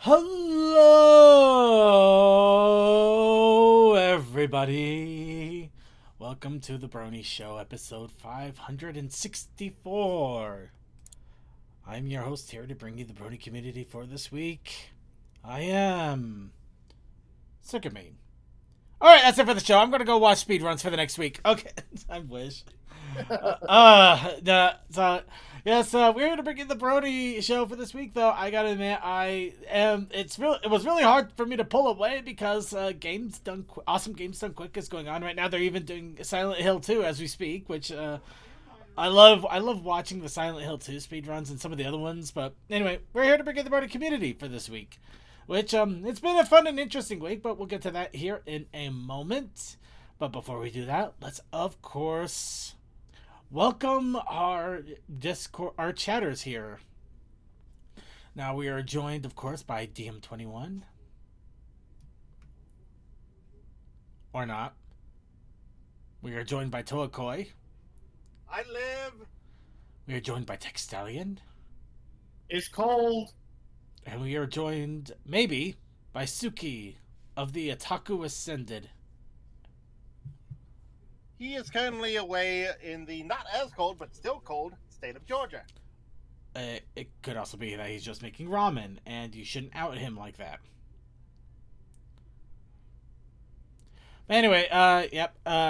Hello, everybody. Welcome to the Brony Show, episode 564. I'm your host here to bring you the Brony community for this week. I am Circuit Main. Alright, that's it for the show. I'm going to go watch speedruns for the next week. Okay, I wish. We're here to bring in the Brody show for this week. Though I gotta admit, it was really hard for me to pull away because awesome games done quick is going on right now. They're even doing Silent Hill 2 as we speak, which I love. I love watching the Silent Hill 2 speedruns and some of the other ones. But anyway, we're here to bring in the Brody community for this week, which it's been a fun and interesting week. But we'll get to that here in a moment. But before we do that, let's of course welcome our Discord, our chatters here. Now we are joined, of course, by DM21. Or not. We are joined by Toakoi. I live. We are joined by Textalion. It's cold. And we are joined, maybe, by Suki of the Otaku Ascended. He is currently away in the not as cold, but still cold, state of Georgia. It could also be that he's just making ramen, and you shouldn't out him like that. But anyway, the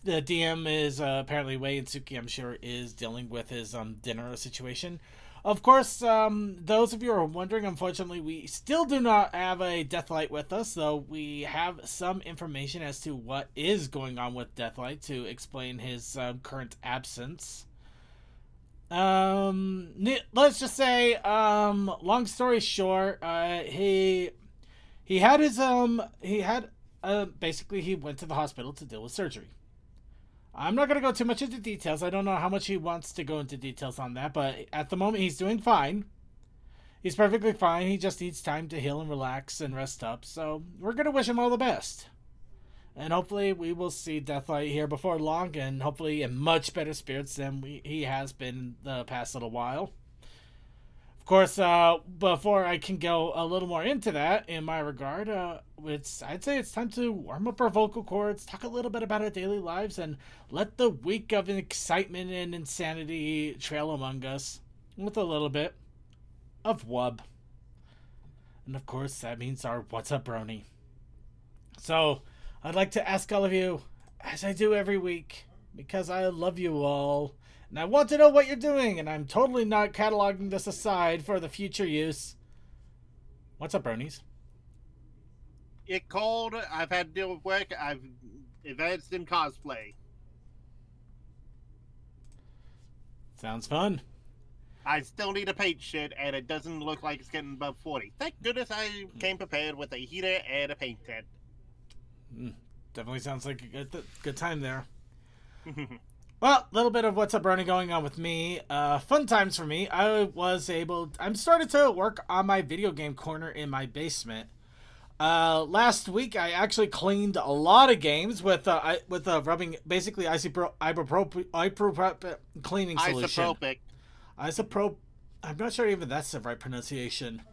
DM is apparently away, and Suki, I'm sure, is dealing with his dinner situation. Of course, those of you who are wondering, unfortunately, we still do not have a Deathlight with us, though we have some information as to what is going on with Deathlight to explain his current absence. Let's just say, long story short, basically he went to the hospital to deal with surgery. I'm not going to go too much into details. I don't know how much he wants to go into details on that, but at the moment he's doing fine. He's perfectly fine. He just needs time to heal and relax and rest up. So we're going to wish him all the best. And hopefully we will see Deathlight here before long, and hopefully in much better spirits than he has been the past little while. Of course, before I can go a little more into that, in my regard, I'd say it's time to warm up our vocal cords, talk a little bit about our daily lives, and let the week of excitement and insanity trail among us with a little bit of wub. And of course, that means our What's Up Brony. So, I'd like to ask all of you, as I do every week, because I love you all, and I want to know what you're doing, and I'm totally not cataloging this aside for the future use. What's up, Bronies? It cold. I've had to deal with work. I've advanced in cosplay. Sounds fun. I still need a paint shit, and it doesn't look like it's getting above 40. Thank goodness I came prepared with a heater and a paint tent. Definitely sounds like a good time there. Well, a little bit of what's up, Brony, going on with me. Fun times for me. I'm starting to work on my video game corner in my basement. Last week I actually cleaned a lot of games with rubbing basically isopropyl cleaning solution. Isopropic. I'm not sure even that's the right pronunciation.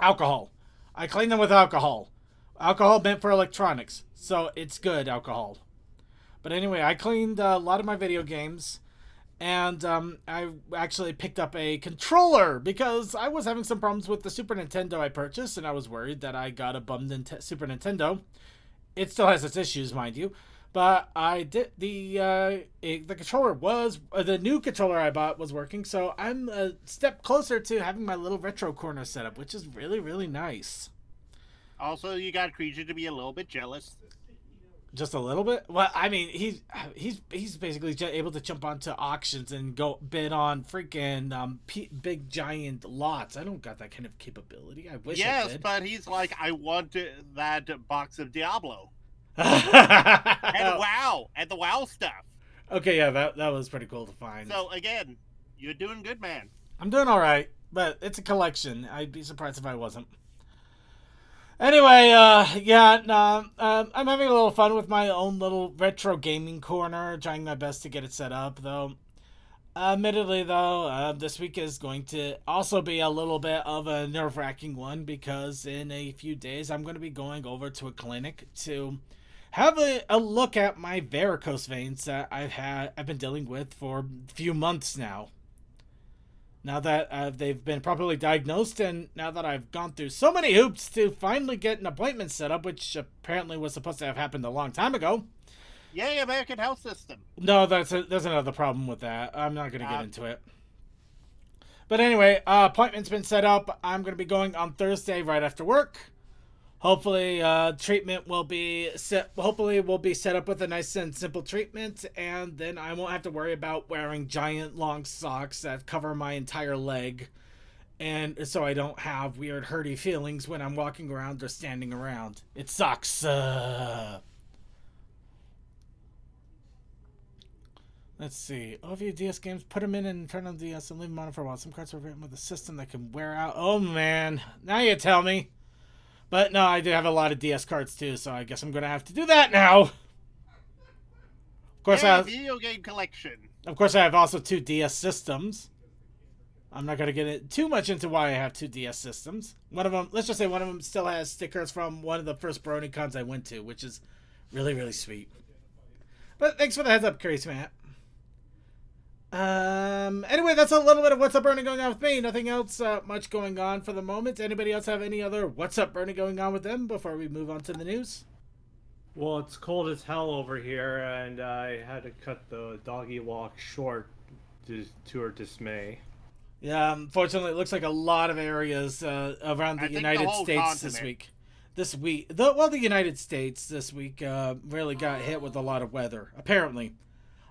Alcohol. I cleaned them with alcohol. Alcohol meant for electronics, so it's good alcohol. But anyway, I cleaned a lot of my video games, and I actually picked up a controller because I was having some problems with the Super Nintendo I purchased, and I was worried that I got a bummed Super Nintendo. It still has its issues, mind you, but I did the controller was the new controller I bought was working, so I'm a step closer to having my little retro corner set up, which is really, really nice. Also, you got Creature to be a little bit jealous. Just a little bit. Well, I mean, he's basically able to jump onto auctions and go bid on freaking big giant lots. I don't got that kind of capability. I wish I did. Yes, but he's like, I want that box of Diablo and the WoW stuff. Okay, yeah, that was pretty cool to find. So again, you're doing good, man. I'm doing all right, but it's a collection. I'd be surprised if I wasn't. Anyway, I'm having a little fun with my own little retro gaming corner, trying my best to get it set up, though. Admittedly, though, this week is going to also be a little bit of a nerve-wracking one because in a few days I'm going to be going over to a clinic to have a look at my varicose veins that I've been dealing with for a few months now. Now that they've been properly diagnosed, and now that I've gone through so many hoops to finally get an appointment set up, which apparently was supposed to have happened a long time ago. Yay, American health system. No, there's another problem with that. I'm not going to get into it. But anyway, appointment's been set up. I'm going to be going on Thursday right after work. Hopefully, treatment will be set. Hopefully, we'll be set up with a nice and simple treatment, and then I won't have to worry about wearing giant long socks that cover my entire leg, and so I don't have weird hurty feelings when I'm walking around or standing around. It sucks. Let's see. Overview DS games. Put them in front of the DS and leave them on for a while. Some cards are written with a system that can wear out. Oh man, now you tell me. But no, I do have a lot of DS cards too, so I guess I'm gonna have to do that now. Of course, Video game collection. Of course, I have also 2 DS systems. I'm not gonna get too much into why I have 2 DS systems. One of them, let's just say, one of them still has stickers from one of the first Brony cons I went to, which is really, really sweet. But thanks for the heads up, Curious Matt. Anyway, that's a little bit of what's up Bernie going on with me. Nothing else much going on for the moment. Anybody else have any other what's up Bernie going on with them before we move on to the news? Well, it's cold as hell over here, and I had to cut the doggy walk short to her dismay. Yeah, unfortunately, it looks like a lot of areas around the United States this week. The United States this week really got hit with a lot of weather, apparently.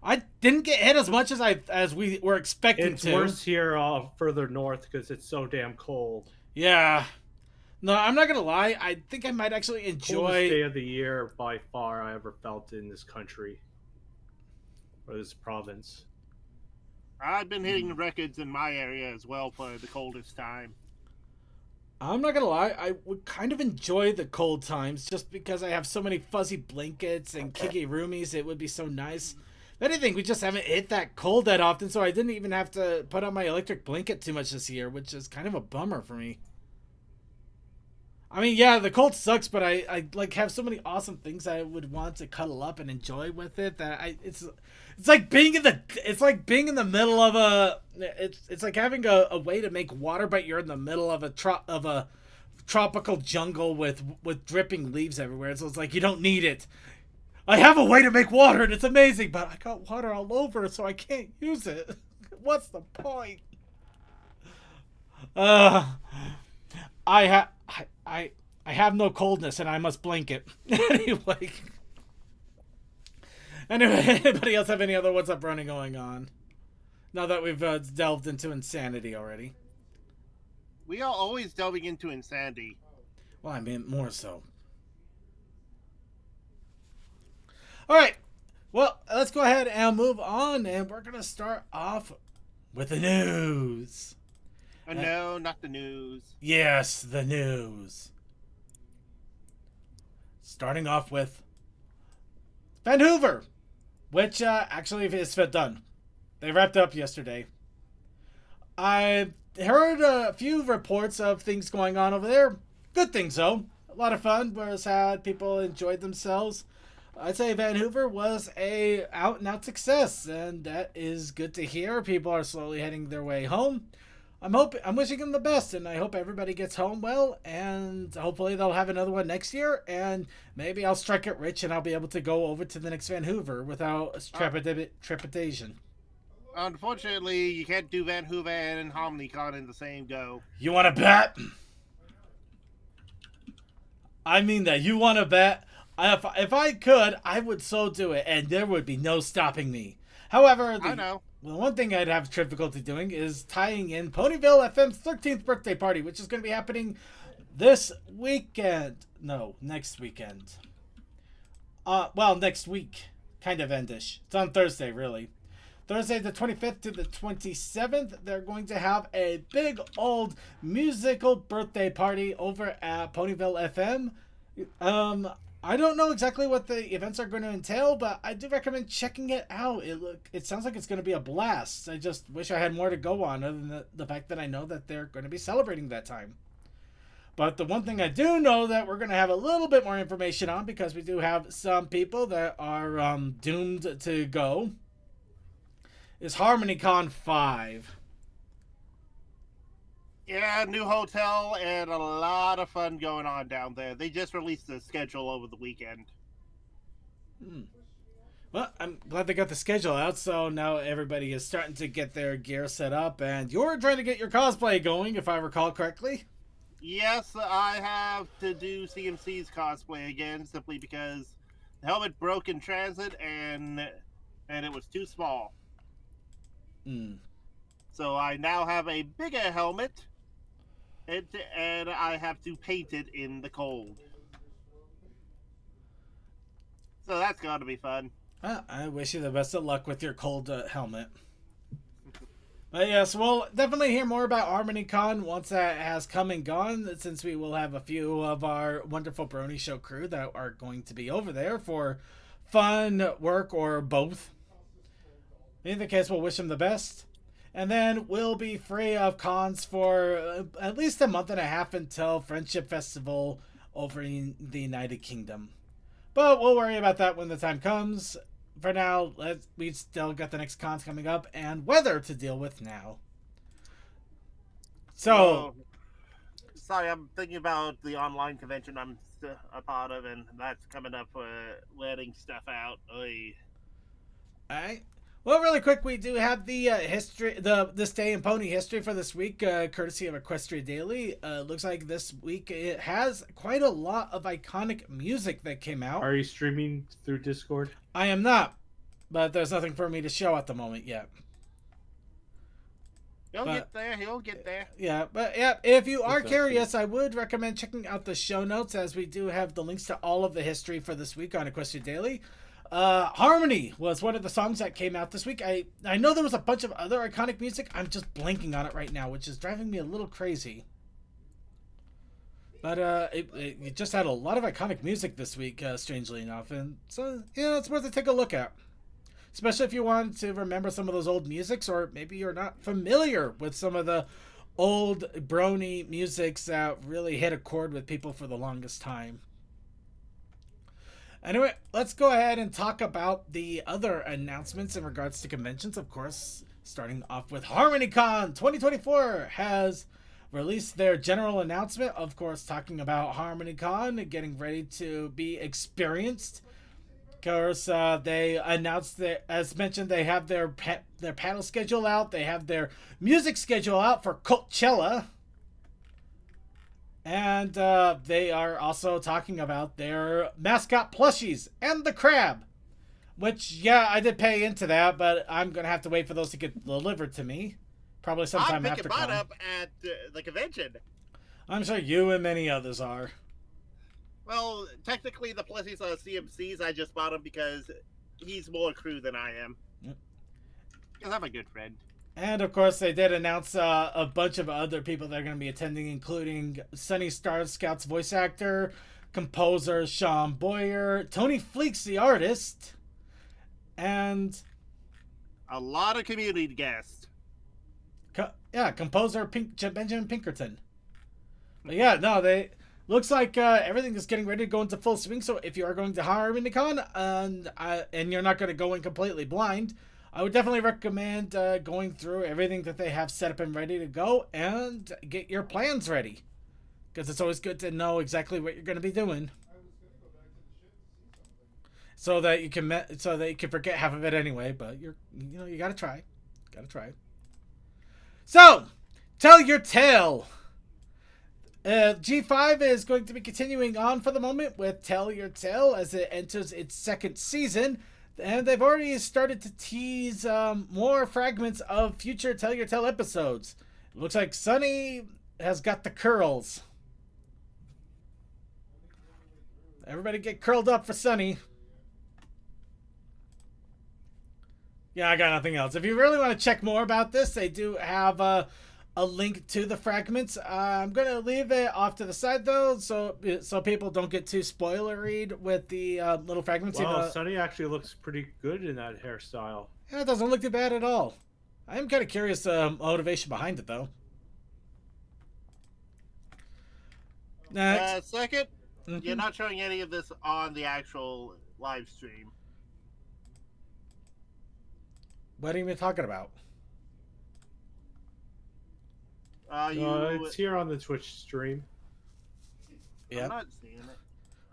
I didn't get hit as much as we were expecting It's to. worse here further north because it's so damn cold. Yeah. No, I'm not going to lie. I think I might actually enjoy... Coldest day of the year by far I ever felt in this country. Or this province. I've been hitting records in my area as well for the coldest time. I'm not going to lie. I would kind of enjoy the cold times just because I have so many fuzzy blankets and kiki roomies. It would be so nice. If anything, we just haven't hit that cold that often, so I didn't even have to put on my electric blanket too much this year, which is kind of a bummer for me. I mean, yeah, the cold sucks, but I like have so many awesome things I would want to cuddle up and enjoy with it that it's like being in the middle of a it's like having a way to make water, but you're in the middle of a tropical jungle with dripping leaves everywhere. So it's like you don't need it. I have a way to make water, and it's amazing, but I got water all over, so I can't use it. What's the point? I have no coldness, and I must blanket. Anyway, anybody else have any other what's up running going on? Now that we've delved into insanity already. We are always delving into insanity. Well, I mean, more so. Alright, well, let's go ahead and move on, and we're going to start off with the news. No, not the news. Yes, the news. Starting off with Vancouver, which actually is done. They wrapped up yesterday. I heard a few reports of things going on over there. Good things, though. A lot of fun was had. People enjoyed themselves. I'd say Vancouver was a out-and-out success, and that is good to hear. People are slowly heading their way home. I'm wishing them the best, and I hope everybody gets home well, and hopefully they'll have another one next year, and maybe I'll strike it rich, and I'll be able to go over to the next Vancouver without trepidation. Unfortunately, you can't do Vancouver and HarmonyCon in the same go. You want to bet? I mean that. You want to bet? If I could, I would so do it, and there would be no stopping me. However, I know. Well, one thing I'd have difficulty doing is tying in Ponyville FM's 13th birthday party, which is going to be happening this weekend. No, next weekend. Well, next week. Kind of endish. It's on Thursday, really. Thursday the 25th to the 27th, they're going to have a big old musical birthday party over at Ponyville FM. I don't know exactly what the events are going to entail, but I do recommend checking it out. It sounds like it's going to be a blast. I just wish I had more to go on, other than the fact that I know that they're going to be celebrating that time. But the one thing I do know that we're going to have a little bit more information on, because we do have some people that are doomed to go, is HarmonyCon 5. Yeah, new hotel and a lot of fun going on down there. They just released the schedule over the weekend. Well, I'm glad they got the schedule out, so now everybody is starting to get their gear set up, and you're trying to get your cosplay going, if I recall correctly. Yes, I have to do CMC's cosplay again, simply because the helmet broke in transit and it was too small. So I now have a bigger helmet, and I have to paint it in the cold. So that's going to be fun. I wish you the best of luck with your cold helmet. But yes, we'll definitely hear more about HarmonyCon once that has come and gone, since we will have a few of our wonderful Brony Show crew that are going to be over there for fun, work, or both. In either case, we'll wish them the best. And then we'll be free of cons for at least a month and a half until Friendship Festival over in the United Kingdom. But we'll worry about that when the time comes. For now, we still got the next cons coming up and weather to deal with now. So, sorry, I'm thinking about the online convention I'm a part of, and that's coming up for letting stuff out. Oy. Alright. Well, really quick, we do have the history, this day in pony history for this week, courtesy of Equestria Daily. Looks like this week it has quite a lot of iconic music that came out. Are you streaming through Discord? I am not, but there's nothing for me to show at the moment yet. He'll get there. Yeah, but yeah, if you are curious, I would recommend checking out the show notes, as we do have the links to all of the history for this week on Equestria Daily. Harmony was one of the songs that came out this week. I know there was a bunch of other iconic music. I'm just blanking on it right now, which is driving me a little crazy. But it just had a lot of iconic music this week, strangely enough. And so, yeah, it's worth to take a look at. Especially if you want to remember some of those old musics, or maybe you're not familiar with some of the old Brony musics that really hit a chord with people for the longest time. Anyway, let's go ahead and talk about the other announcements in regards to conventions. Of course, starting off with HarmonyCon 2024 has released their general announcement. Of course, talking about HarmonyCon getting ready to be experienced. Of course, they announced that, as mentioned, they have their panel schedule out. They have their music schedule out for Coachella. And they are also talking about their mascot plushies and the crab. Which, yeah, I did pay into that, but I'm going to have to wait for those to get delivered to me. Probably sometime after con. I'm picking mine up at the convention. I'm sure you and many others are. Well, technically the plushies are CMC's. I just bought them because he's more crew than I am. Because I'm a good friend. And, of course, they did announce a bunch of other people that are going to be attending, including Sunny Star Scout's voice actor, composer Sean Boyer, Tony Fleeks, the artist, and a lot of community guests. Composer Benjamin Pinkerton. But yeah, no, they looks like everything is getting ready to go into full swing. So if you are going to HarmonyCon and you're not going to go in completely blind, I would definitely recommend going through everything that they have set up and ready to go, and get your plans ready, because it's always good to know exactly what you're going to be doing, so that you can forget half of it anyway. But you gotta try. So, tell your tale. G5 is going to be continuing on for the moment with Tell Your Tale as it enters its second season. And they've already started to tease more fragments of future Tell Your Tale episodes. It looks like Sunny has got the curls. Everybody get curled up for Sunny. Yeah, I got nothing else. If you really want to check more about this, they do have a link to the fragments. I'm gonna leave it off to the side though, so people don't get too spoilery with the little fragments. Wow, Sunny actually looks pretty good in that hairstyle. Yeah, it doesn't look too bad at all. I am kind of curious motivation behind it though. Next. Second, you're not showing any of this on the actual live stream. What are you talking about? It's here on the Twitch stream. Yeah. I'm not seeing it.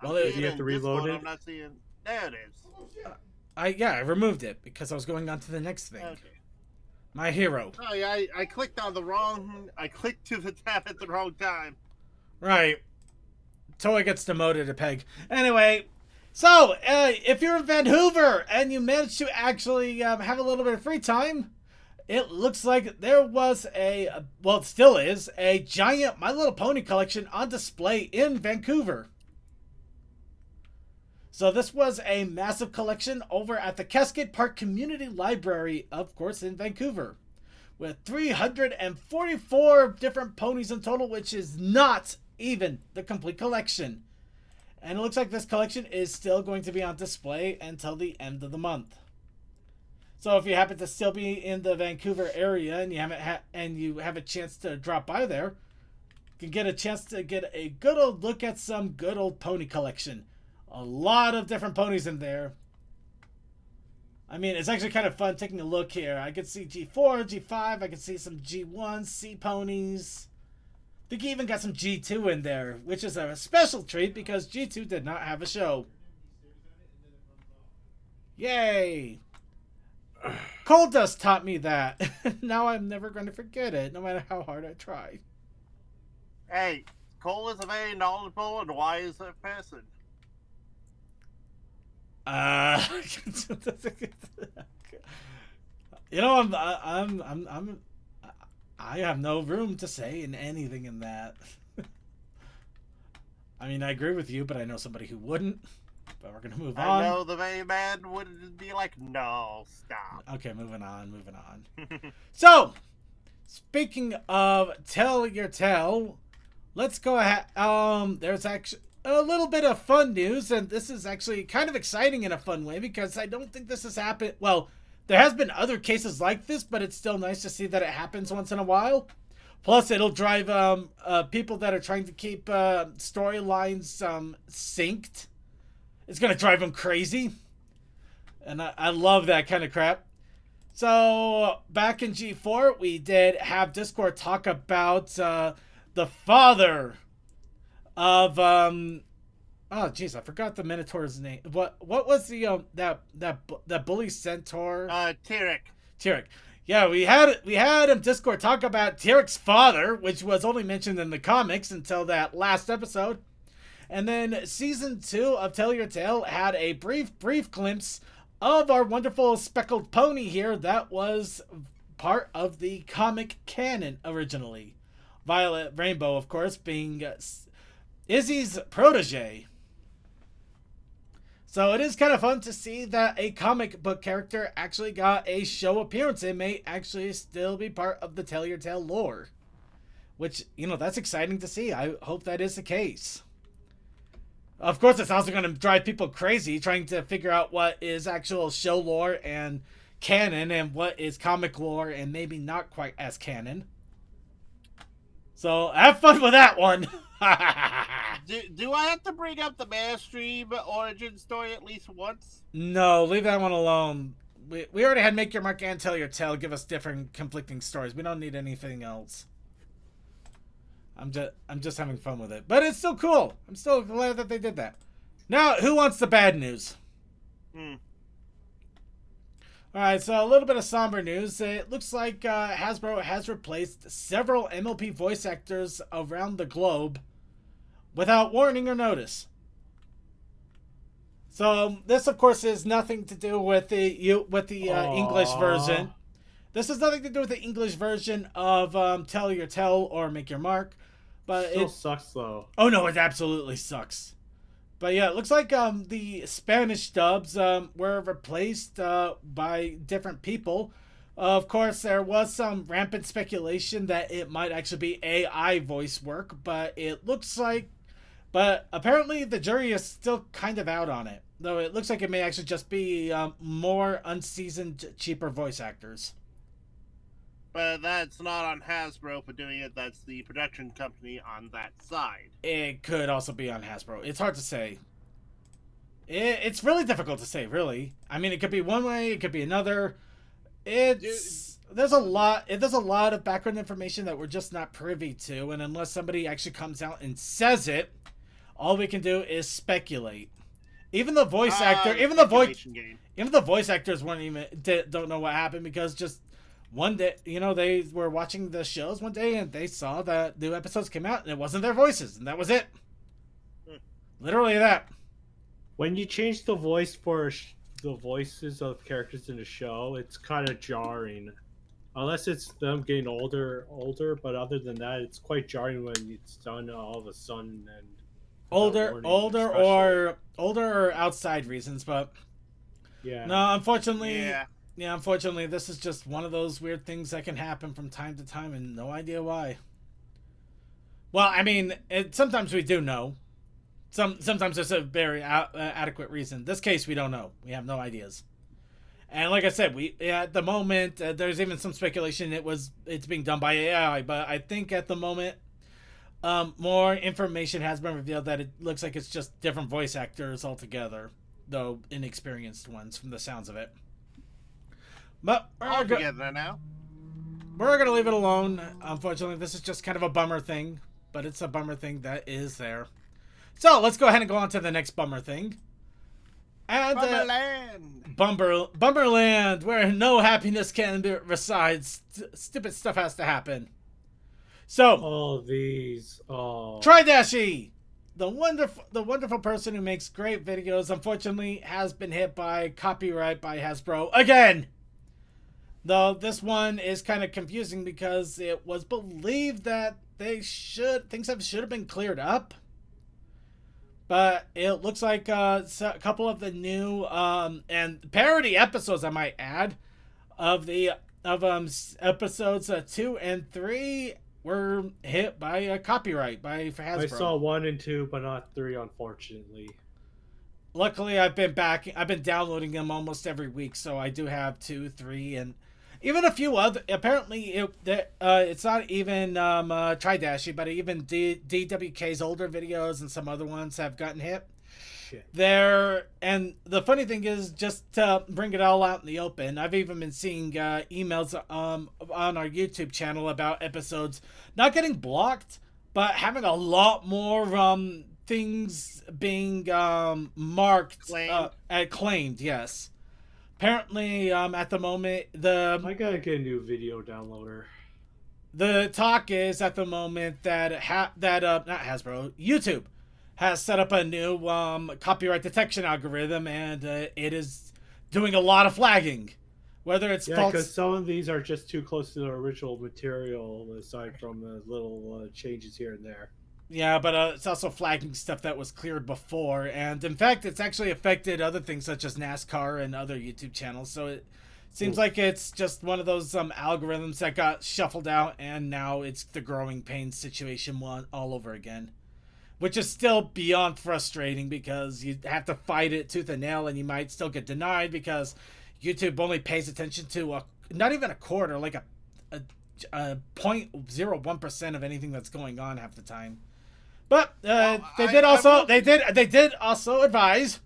Well, you have to reload it. I'm not seeing. There it is. I removed it because I was going on to the next thing. Okay. My hero. Oh yeah, I clicked on the wrong. I clicked to the tab at the wrong time. Right. Toy gets demoted to Peg. Anyway, so if you're in Vancouver and you managed to actually have a little bit of free time, it looks like there was well, it still is, a giant My Little Pony collection on display in Vancouver. So this was a massive collection over at the Cascade Park Community Library, of course, in Vancouver, with 344 different ponies in total, which is not even the complete collection. And it looks like this collection is still going to be on display until the end of the month. So if you happen to still be in the Vancouver area and you have a chance to drop by there, you can get a chance to get a good old look at some good old pony collection. A lot of different ponies in there. I mean, it's actually kind of fun taking a look here. I could see G4, G5, I could see some G1, C ponies. I think he even got some G2 in there, which is a special treat because G2 did not have a show. Yay! Cold Dust taught me that. Now I'm never going to forget it, no matter how hard I try. Hey, Cole is a very knowledgeable and wise person. You know, I have no room to say in anything in that. I mean, I agree with you, but I know somebody who wouldn't. But we're gonna move on. I know the main man would be like, no, stop. Okay, moving on. So, speaking of tell your tale, let's go ahead. There's actually a little bit of fun news, and this is actually kind of exciting in a fun way because I don't think this has happened. Well, there has been other cases like this, but it's still nice to see that it happens once in a while. Plus, it'll drive people that are trying to keep storylines synced. It's going to drive them crazy. And I love that kind of crap. So, back in G4, we did have Discord talk about the father of... oh, jeez, I forgot the Minotaur's name. What was the that bully centaur? Tyrek. Yeah, we had him Discord talk about Tyrek's father, which was only mentioned in the comics until that last episode. And then season 2 of Tell Your Tale had a brief glimpse of our wonderful speckled pony here that was part of the comic canon originally. Violet Rainbow, of course, being Izzy's protege. So it is kind of fun to see that a comic book character actually got a show appearance. It may actually still be part of the Tell Your Tale lore. Which, you know, that's exciting to see. I hope that is the case. Of course, it's also going to drive people crazy trying to figure out what is actual show lore and canon and what is comic lore and maybe not quite as canon. So, have fun with that one. Do I have to bring up the mainstream origin story at least once? No, leave that one alone. We already had Make Your Mark and Tell Your Tale give us different conflicting stories. We don't need anything else. I'm just having fun with it. But it's still cool. I'm still glad that they did that. Now, who wants the bad news? Alright, so a little bit of somber news. It looks like Hasbro has replaced several MLP voice actors around the globe without warning or notice. So this, of course, is nothing to do with the English version. This has nothing to do with the English version of Tell Your Tale or Make Your Mark. But it sucks, though. Oh, no, it absolutely sucks. But yeah, it looks like the Spanish dubs were replaced by different people. Of course, there was some rampant speculation that it might actually be AI voice work, but apparently the jury is still kind of out on it. Though it looks like it may actually just be more unseasoned, cheaper voice actors. But that's not on Hasbro for doing it. That's the production company on that side. It could also be on Hasbro. It's hard to say. It's really difficult to say, really. I mean, it could be one way, it could be another. There's a lot of background information that we're just not privy to, and unless somebody actually comes out and says it, all we can do is speculate. Even the voice actors don't know what happened, because just one day, they were watching the shows one day and they saw that new episodes came out and it wasn't their voices, and that was it. Literally that. When you change the voice for the voices of characters in the show, it's kind of jarring. Unless it's them getting older, but other than that, it's quite jarring when it's done all of a sudden and older or outside reasons, but yeah. No, unfortunately, unfortunately, this is just one of those weird things that can happen from time to time, and no idea why. Well, I mean, sometimes we do know. Sometimes there's a very adequate reason. This case, we don't know. We have no ideas. And like I said, at the moment, there's even some speculation it's being done by AI, but I think at the moment, more information has been revealed that it looks like it's just different voice actors altogether, though inexperienced ones from the sounds of it. But we're going to leave it alone. Unfortunately, this is just kind of a bummer thing, but it's a bummer thing that is there. So let's go ahead and go on to the next bummer thing. And Bumberland, where no happiness can reside. Stupid stuff has to happen. So all these Tridashi, the wonderful person who makes great videos, unfortunately has been hit by copyright by Hasbro again. Though this one is kind of confusing because it was believed that things should have been cleared up. But it looks like a couple of the new and parody episodes, I might add, of episodes 2 and 3 were hit by a copyright by Hasbro. I saw 1 and 2, but not 3, unfortunately. Luckily, I've been downloading them almost every week, so I do have 2, 3, and even a few other. Apparently, it's not even Tridashi, but even DWK's older videos and some other ones have gotten hit. Shit. And the funny thing is, just to bring it all out in the open, I've even been seeing emails on our YouTube channel about episodes not getting blocked, but having a lot more things being marked claimed. Yes. Apparently, at the moment, I gotta get a new video downloader. The talk is at the moment that not Hasbro, YouTube has set up a new copyright detection algorithm, and it is doing a lot of flagging. Whether it's false, because some of these are just too close to the original material, aside from the little changes here and there. Yeah, but it's also flagging stuff that was cleared before, and in fact, it's actually affected other things such as NASCAR and other YouTube channels. So it seems like it's just one of those algorithms that got shuffled out, and now it's the growing pains situation all over again, which is still beyond frustrating because you have to fight it tooth and nail, and you might still get denied because YouTube only pays attention to not even a quarter, like a 0.01% of anything that's going on half the time. But they did also advise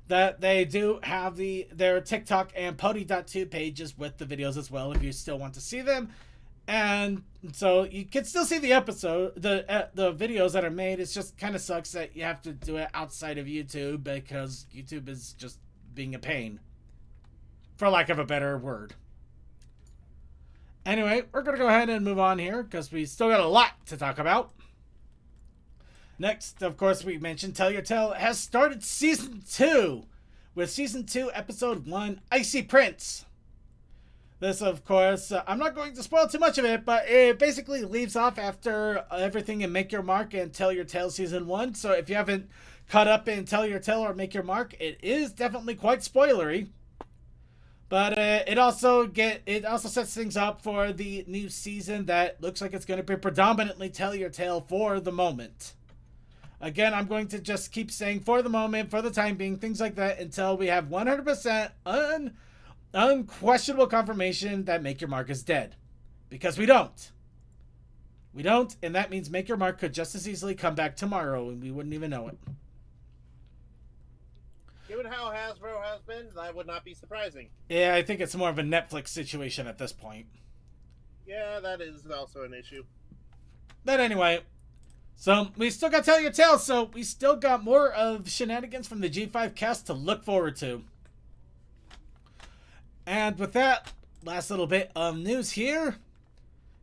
that they do have their TikTok and Pody.2 pages with the videos as well if you still want to see them. And so you can still see the episode, the videos that are made. It just kind of sucks that you have to do it outside of YouTube because YouTube is just being a pain, for lack of a better word. Anyway, we're going to go ahead and move on here because we still got a lot to talk about. Next, of course, we mentioned Tell Your Tale has started Season 2 with Season 2, Episode 1, Icy Prince. This, of course, I'm not going to spoil too much of it, but it basically leaves off after everything in Make Your Mark and Tell Your Tale Season 1. So if you haven't caught up in Tell Your Tale or Make Your Mark, it is definitely quite spoilery. But it also sets things up for the new season that looks like it's going to be predominantly Tell Your Tale for the moment. Again, I'm going to just keep saying for the moment, for the time being, things like that until we have 100% unquestionable confirmation that Make Your Mark is dead. Because we don't. We don't, and that means Make Your Mark could just as easily come back tomorrow and we wouldn't even know it. Given how Hasbro has been, that would not be surprising. Yeah, I think it's more of a Netflix situation at this point. Yeah, that is also an issue. But anyway, so we still got Tell Your Tale, so we still got more of shenanigans from the G5 cast to look forward to. And with that, last little bit of news here.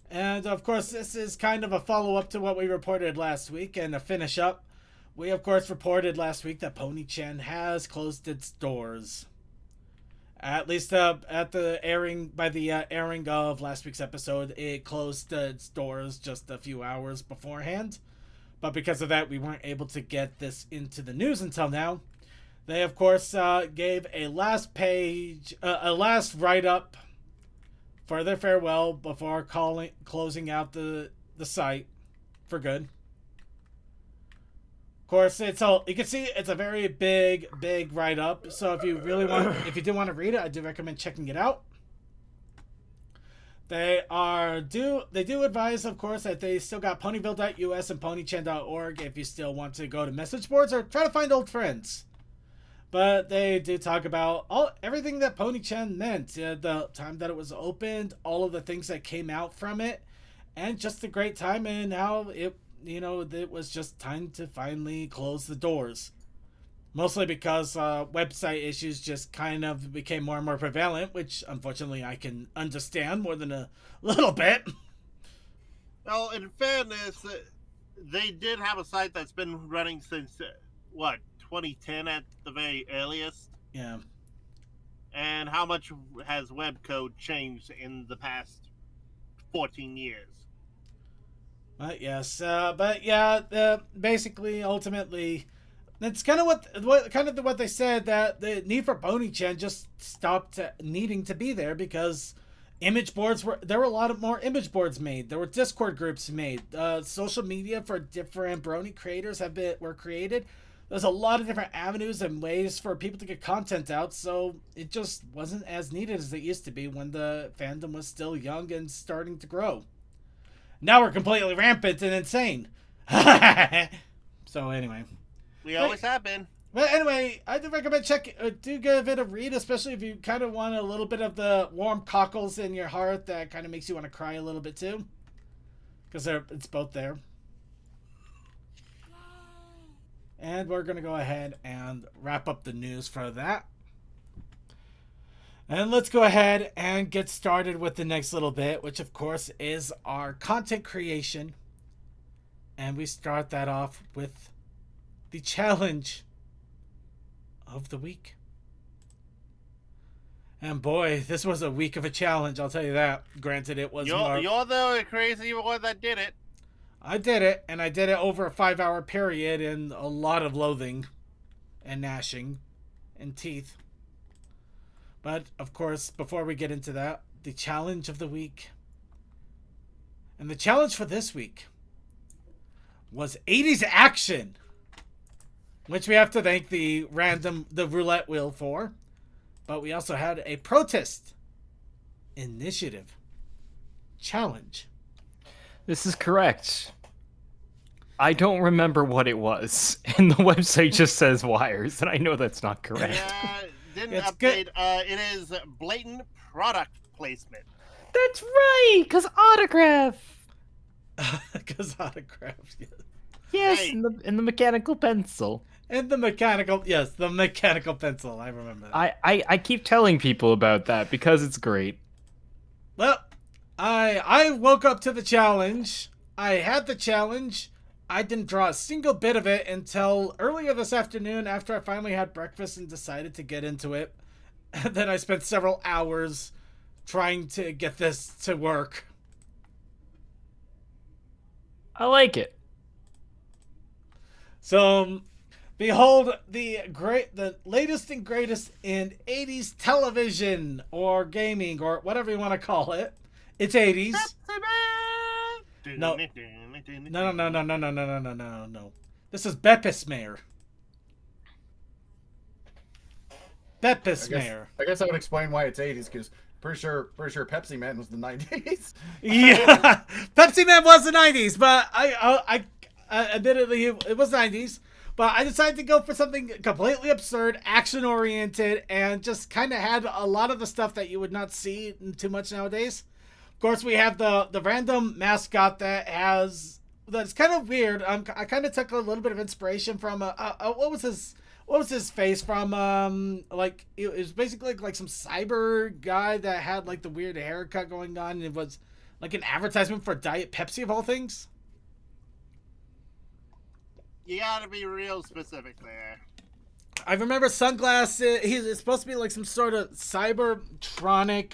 And of course, this is kind of a follow-up to what we reported last week, and to finish up, we of course reported last week that Pony-chan has closed its doors. At least at the airing of last week's episode, it closed its doors just a few hours beforehand. But because of that, we weren't able to get this into the news until now. They of course gave a last write-up for their farewell before closing out the site for good. Of course, you can see it's a very big write-up. So if you do want to read it, I do recommend checking it out. They do advise, of course, that they still got ponyville.us and ponychan.org if you still want to go to message boards or try to find old friends. But they do talk about everything that Pony-chan meant, the time that it was opened, all of the things that came out from it, and just a great time and how it was just time to finally close the doors. Mostly because website issues just kind of became more and more prevalent, which unfortunately I can understand more than a little bit. Well, in fairness, they did have a site that's been running since, 2010 at the very earliest? Yeah. And how much has web code changed in the past 14 years? Yes. Basically, ultimately, that's kind of what they said, that the need for Pony-chan just stopped needing to be there because there were a lot of more image boards made. There were Discord groups made. Social media for different Brony creators were created. There's a lot of different avenues and ways for people to get content out, so it just wasn't as needed as it used to be when the fandom was still young and starting to grow. Now we're completely rampant and insane. So anyway. We always have been. But anyway, I do recommend do give it a read, especially if you kind of want a little bit of the warm cockles in your heart that kind of makes you want to cry a little bit too. Because it's both there. And we're going to go ahead and wrap up the news for that. And let's go ahead and get started with the next little bit, which of course is our content creation. And we start that off with the challenge of the week. And boy, this was a week of a challenge, I'll tell you that. Granted, it was You're the crazy one that did it. I did it, and I did it over a 5-hour period and a lot of loathing and gnashing and teeth. But, of course, before we get into that, the challenge of the week. And the challenge for this week was 80s action, which we have to thank the roulette wheel for. But we also had a protest initiative challenge. This is correct. I don't remember what it was, and the website just says wires, and I know that's not correct. Yeah, didn't It's update. good. It is blatant product placement. That's right, because autograph. Because autographs, yes. Yes, Hey. in the mechanical pencil. And the mechanical pencil, I remember that. I keep telling people about that because it's great. Well, I woke up to the challenge. I had the challenge. I didn't draw a single bit of it until earlier this afternoon after I finally had breakfast and decided to get into it. And then I spent several hours trying to get this to work. I like it. So, Behold the latest and greatest in 80s television or gaming or whatever you want to call it. It's 80s. No. No. This is Bepismare. Bepismare. I guess I would explain why it's 80s because pretty sure Pepsi Man was the 90s. Yeah, Pepsi Man was the 90s, but I admittedly it was 90s. But I decided to go for something completely absurd, action-oriented, and just kind of had a lot of the stuff that you would not see too much nowadays. Of course, we have the random mascot that's kind of weird. I kind of took a little bit of inspiration from what was his face from? Like it was basically like some cyber guy that had like the weird haircut going on, and it was like an advertisement for Diet Pepsi of all things. You gotta be real specific there. I remember sunglasses. He's supposed to be like some sort of cybertronic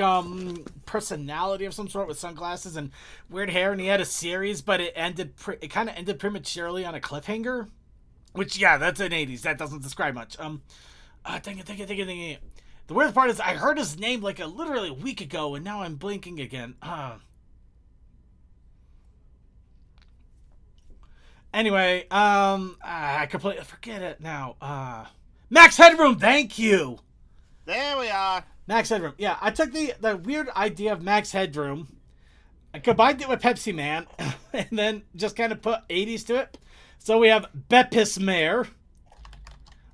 personality of some sort with sunglasses and weird hair, and he had a series, but it kind of ended prematurely on a cliffhanger. Which, yeah, that's an 80s. That doesn't describe much. Dang it. The weird part is I heard his name like literally a week ago, and now I'm blinking again. Anyway, I completely forget it now. Max Headroom, thank you! There we are. Max Headroom. Yeah, I took the weird idea of Max Headroom, I combined it with Pepsi Man, and then just kind of put 80s to it. So we have Bepismare,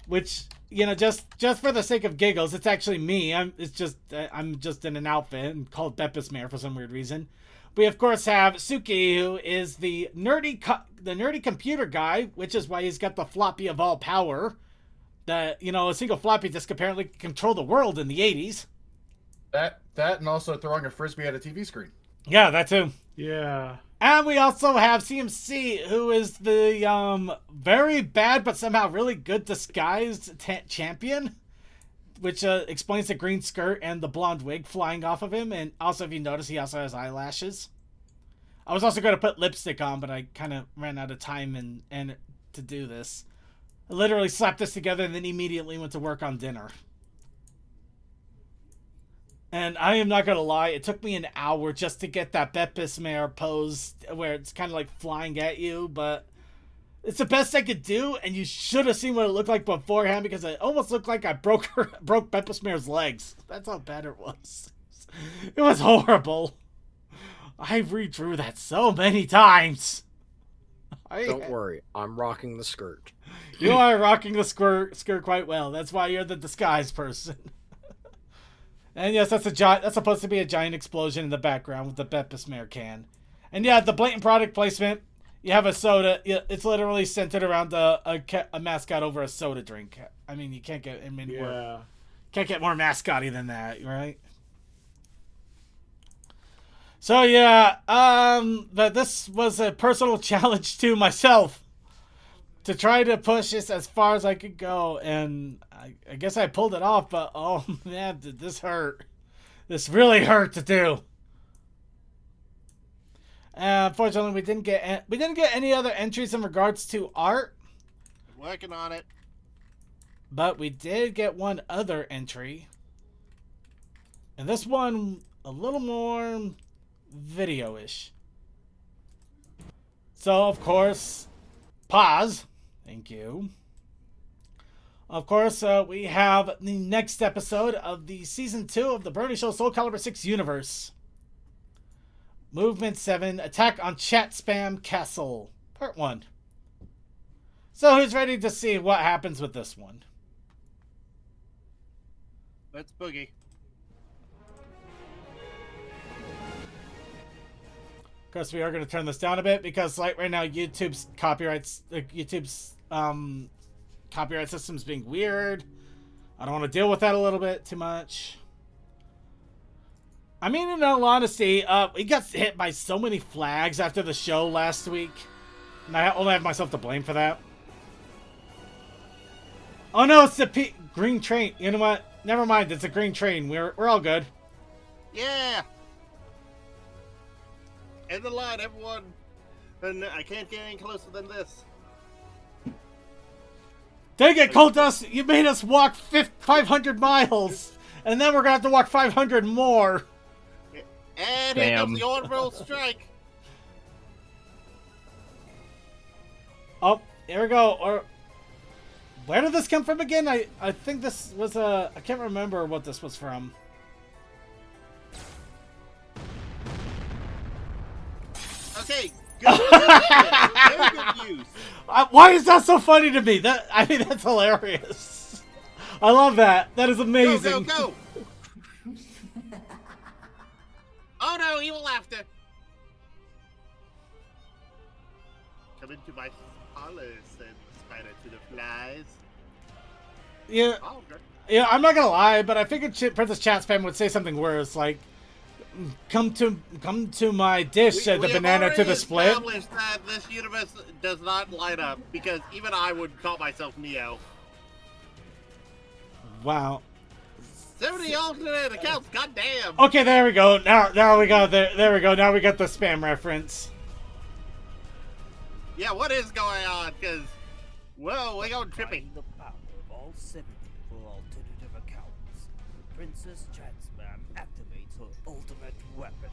which, you know, just for the sake of giggles, it's actually me. I'm just in an outfit and called Bepismare for some weird reason. We of course have Suki, who is the nerdy computer guy, which is why he's got the floppy of all power. That, you know, a single floppy disk apparently controlled the world in the 80s. That and also throwing a frisbee at a TV screen. Yeah, that too. Yeah. And we also have CMC, who is the very bad but somehow really good disguised champion, which explains the green skirt and the blonde wig flying off of him. And also, if you notice, he also has eyelashes. I was also going to put lipstick on, but I kind of ran out of time and to do this. I literally slapped this together and then immediately went to work on dinner. And I am not going to lie, it took me an hour just to get that Bepismare pose where it's kind of like flying at you, but it's the best I could do, and you should have seen what it looked like beforehand because it almost looked like I broke Bepismare's legs. That's how bad it was. It was horrible. I redrew that so many times. Don't worry, I'm rocking the skirt. You are rocking the skirt quite well. That's why you're the disguise person. And yes, that's supposed to be a giant explosion in the background with the Bepismare can. And yeah, the blatant product placement. You have a soda. It's literally centered around a mascot over a soda drink. I mean, you can't get more mascotty than that, right? So yeah, but this was a personal challenge to myself to try to push this as far as I could go, and I guess I pulled it off. But oh man, did this hurt? This really hurt to do. Unfortunately, we didn't get any other entries in regards to art. Working on it. But we did get one other entry, and this one a little more video-ish. So of course, pause. Thank you. Of course, we have the next episode of the Season 2 of the Brony Show Soul Calibur 6 universe. Movement 7, Attack on Chat Spam Castle, Part 1. So who's ready to see what happens with this one? Let's boogie. Of course, we are going to turn this down a bit because, like, right now, YouTube's copyright system's being weird. I don't want to deal with that a little bit too much. I mean, in all honesty, we got hit by so many flags after the show last week, and I only have myself to blame for that. Oh no, it's the green train. You know what? Never mind. It's a green train. We're all good. Yeah. In the line, everyone. And I can't get any closer than this. Dang it, Goldust! You made us walk 500 miles! And then we're gonna have to walk 500 more! And here Damn. comes the orbital strike. Oh, here we go. Or where did this come from again? I think this was a... I can't remember what this was from. Okay, good news. Very good news. Why is that so funny to me? I mean, that's hilarious. I love that. That is amazing. Go, go, go. Oh no, evil laughter. Come into my parlor, said the spider to the flies. Yeah, Oh, okay. yeah. I'm not gonna lie, but I figured Princess Chat Spam would say something worse, like, "Come to my dish," said the We have banana to already the split. established that this universe does not line up because even I would call myself Neo. Wow. 70 alternate accounts, goddamn. Okay, there we go. Now we got there we go. Now we got the spam reference. Yeah, what is going on? Cause, whoa, we going trippy. The power of all 70 for alternative accounts. Princess Chat Spam activates her ultimate weapon.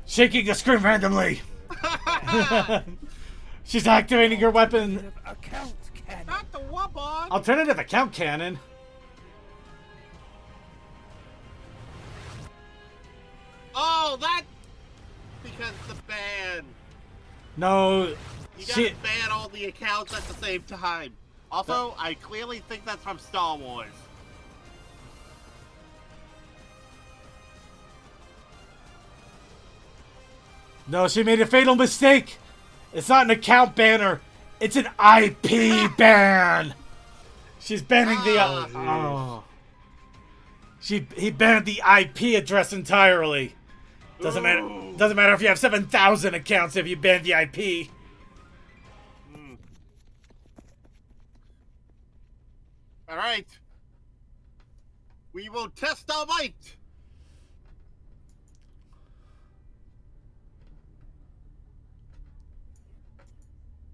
Shaking the screen randomly. She's activating her weapon. Account cannon. Not the weapon. Alternative account cannon. Oh, that because the ban. No, You gotta she. ban all the accounts at the same time. Also, I clearly think that's from Star Wars. No, she made a fatal mistake. It's not an account banner. It's an IP ban. She's banning the. Ah. He banned the IP address entirely. Doesn't matter. Doesn't matter if you have 7,000 accounts if you ban the IP. All right. We will test our might.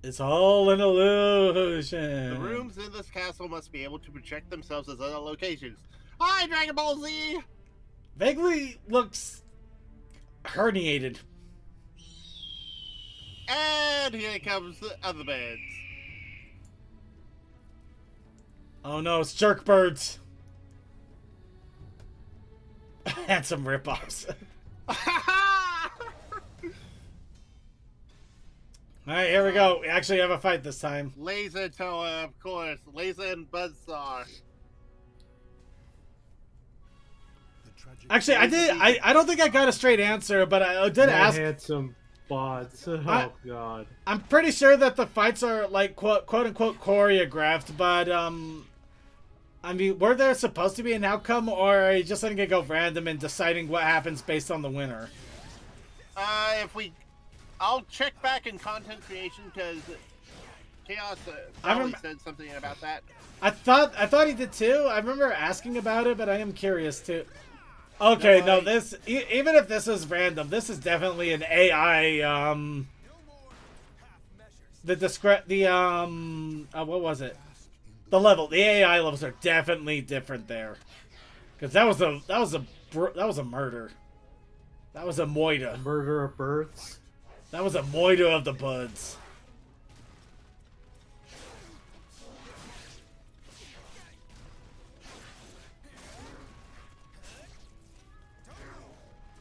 It's all an illusion. The rooms in this castle must be able to project themselves as other locations. Hi, Dragon Ball Z! Vaguely looks herniated. And here comes the other beds. Oh no, it's jerkbirds. And some ripoffs. Alright, here we go. We actually have a fight this time. Laser Tower, of course. Laser and Buzzsaw. Actually, I don't think I got a straight answer, but I did My ask. handsome bots. Oh god. I'm pretty sure that the fights are like quote unquote choreographed, but I mean, were there supposed to be an outcome, or are you just letting it go random and deciding what happens based on the winner? I'll check back in content creation because Chaos probably said something about that. I thought he did too. I remember asking about it, but I am curious too. Okay, no, this even if this is random, this is definitely an AI. What was it? The level, the AI levels are definitely different there, because that was a murder. That was a moida. Murder of birds. That was a moida of the buds.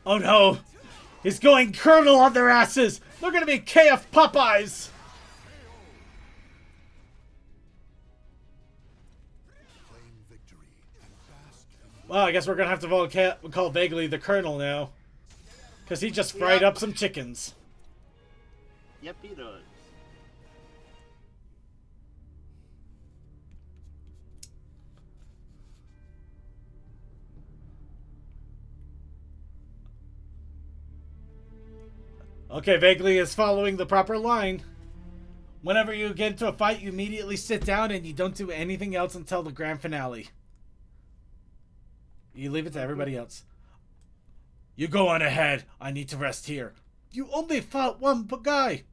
Oh no! He's going Colonel on their asses! They're gonna be KF Popeyes! Well, I guess we're gonna have to call Vaguely the Colonel now. Because he just fried up some chickens. Yep, he does. Okay, Vaguely is following the proper line. Whenever you get into a fight, you immediately sit down and you don't do anything else until the grand finale. You leave it to everybody else. You go on ahead. I need to rest here. You only fought one guy.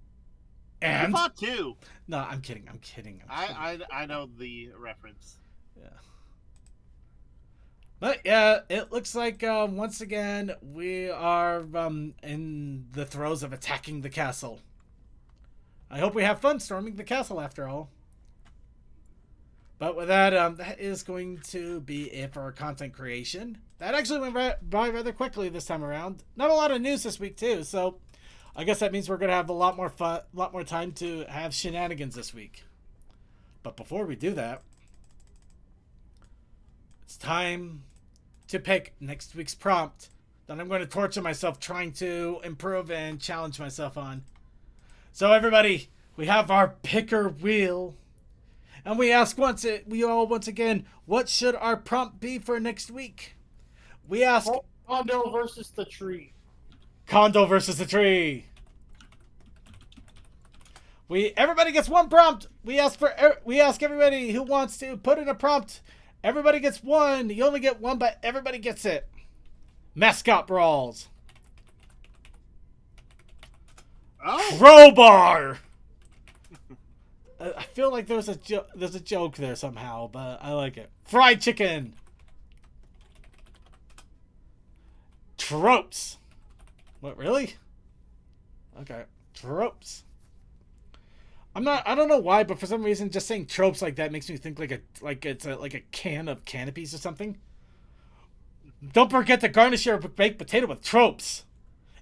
You And fought too. no, I'm kidding. I'm kidding. I know the reference. Yeah. But yeah, it looks like once again we are in the throes of attacking the castle. I hope we have fun storming the castle after all. But with that, that is going to be it for our content creation. That actually went by rather quickly this time around. Not a lot of news this week too, so I guess that means we're gonna have a lot more fun, a lot more time to have shenanigans this week. But before we do that, it's time to pick next week's prompt that I'm going to torture myself trying to improve and challenge myself on. So everybody, we have our picker wheel. And we ask once again, what should our prompt be for next week? We ask Kondo versus the tree. Kondo versus the tree. Everybody gets one prompt. We ask everybody who wants to put in a prompt. Everybody gets one. You only get one, but everybody gets it. Mascot brawls. Oh, Crowbar. I feel like there's a joke there somehow, but I like it. Fried chicken. Tropes. What, really? Okay. Tropes. I don't know why, but for some reason just saying tropes like that makes me think like it's a can of canopies or something. Don't forget to garnish your baked potato with tropes.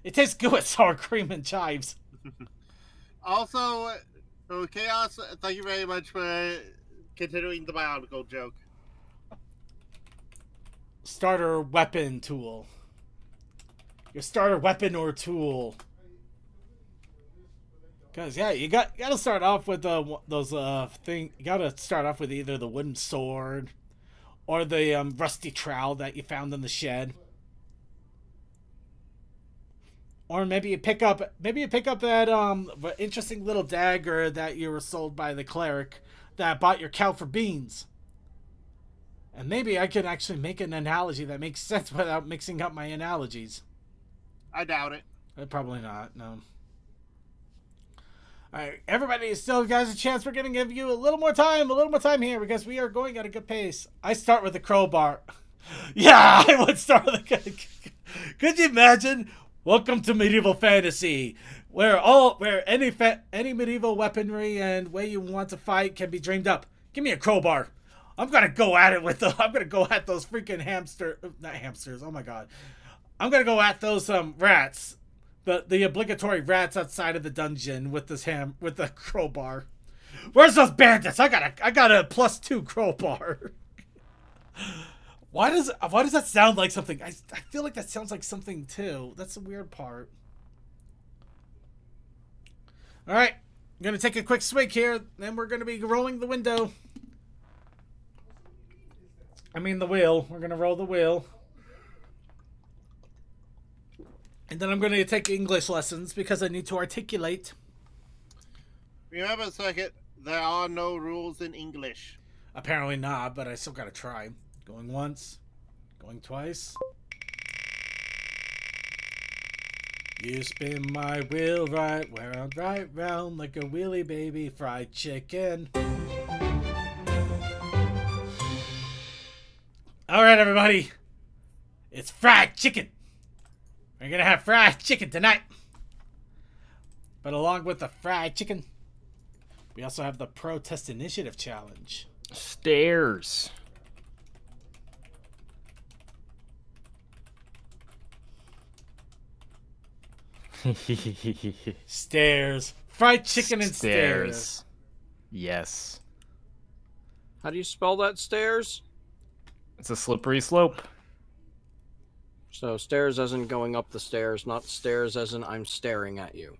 It tastes good with sour cream and chives. also, Chaos, thank you very much for continuing the biological joke. Starter weapon tool. Your starter weapon or tool. Cause yeah, you gotta start off with those thing. You gotta start off with either the wooden sword or the rusty trowel that you found in the shed. Or maybe you pick up that interesting little dagger that you were sold by the cleric that bought your cow for beans. And maybe I could actually make an analogy that makes sense without mixing up my analogies. I doubt it. Probably not, no. Alright, everybody still guys a chance. We're gonna give you a little more time here because we are going at a good pace. I start with the crowbar. Yeah, I would start with the Could you imagine? Welcome to medieval fantasy, where any medieval weaponry and way you want to fight can be dreamed up. Give me a crowbar. I'm gonna go at those freaking not hamsters. Oh my god. I'm gonna go at those rats, the obligatory rats outside of the dungeon with the crowbar. Where's those bandits? I got a +2 crowbar. Why does that sound like something? I feel like that sounds like something too. That's the weird part. All right, I'm gonna take a quick swig here. Then we're gonna be rolling the window. I mean the wheel. We're gonna roll the wheel. And then I'm gonna take English lessons because I need to articulate. Remember a second, there are no rules in English. Apparently not, but I still gotta try. Going once, going twice. You spin my wheel right round like a wheelie baby fried chicken. Alright, everybody. It's fried chicken. We're gonna have fried chicken tonight. But along with the fried chicken, we also have the Protest Initiative Challenge. Stairs. Stairs. Fried chicken and stairs. Yes. How do you spell that, stairs? It's a slippery slope. So stairs as in going up the stairs, not stairs as in I'm staring at you.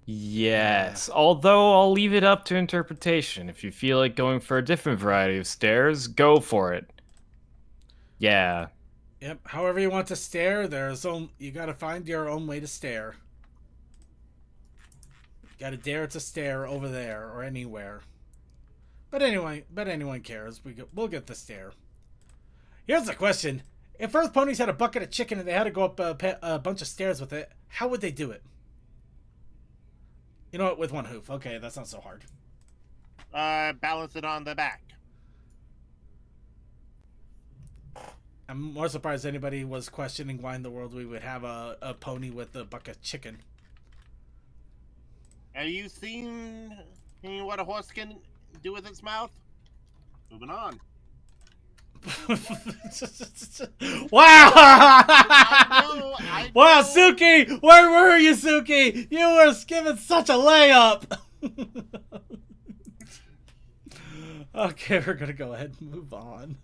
Yes, although I'll leave it up to interpretation. If you feel like going for a different variety of stairs, go for it. Yeah. Yep, however you want to stare, you gotta find your own way to stare. You gotta dare to stare over there or anywhere. But anyone cares. We'll get the stare. Here's the question. If Earth Ponies had a bucket of chicken and they had to go up a bunch of stairs with it, how would they do it? You know what? With one hoof. Okay, that's not so hard. Balance it on the back. I'm more surprised anybody was questioning why in the world we would have a pony with a bucket of chicken. Have you seen what a horse can do with its mouth? Moving on. Wow! I know. Wow, Suki! Where were you, Suki? You were giving such a layup! Okay, we're gonna go ahead and move on.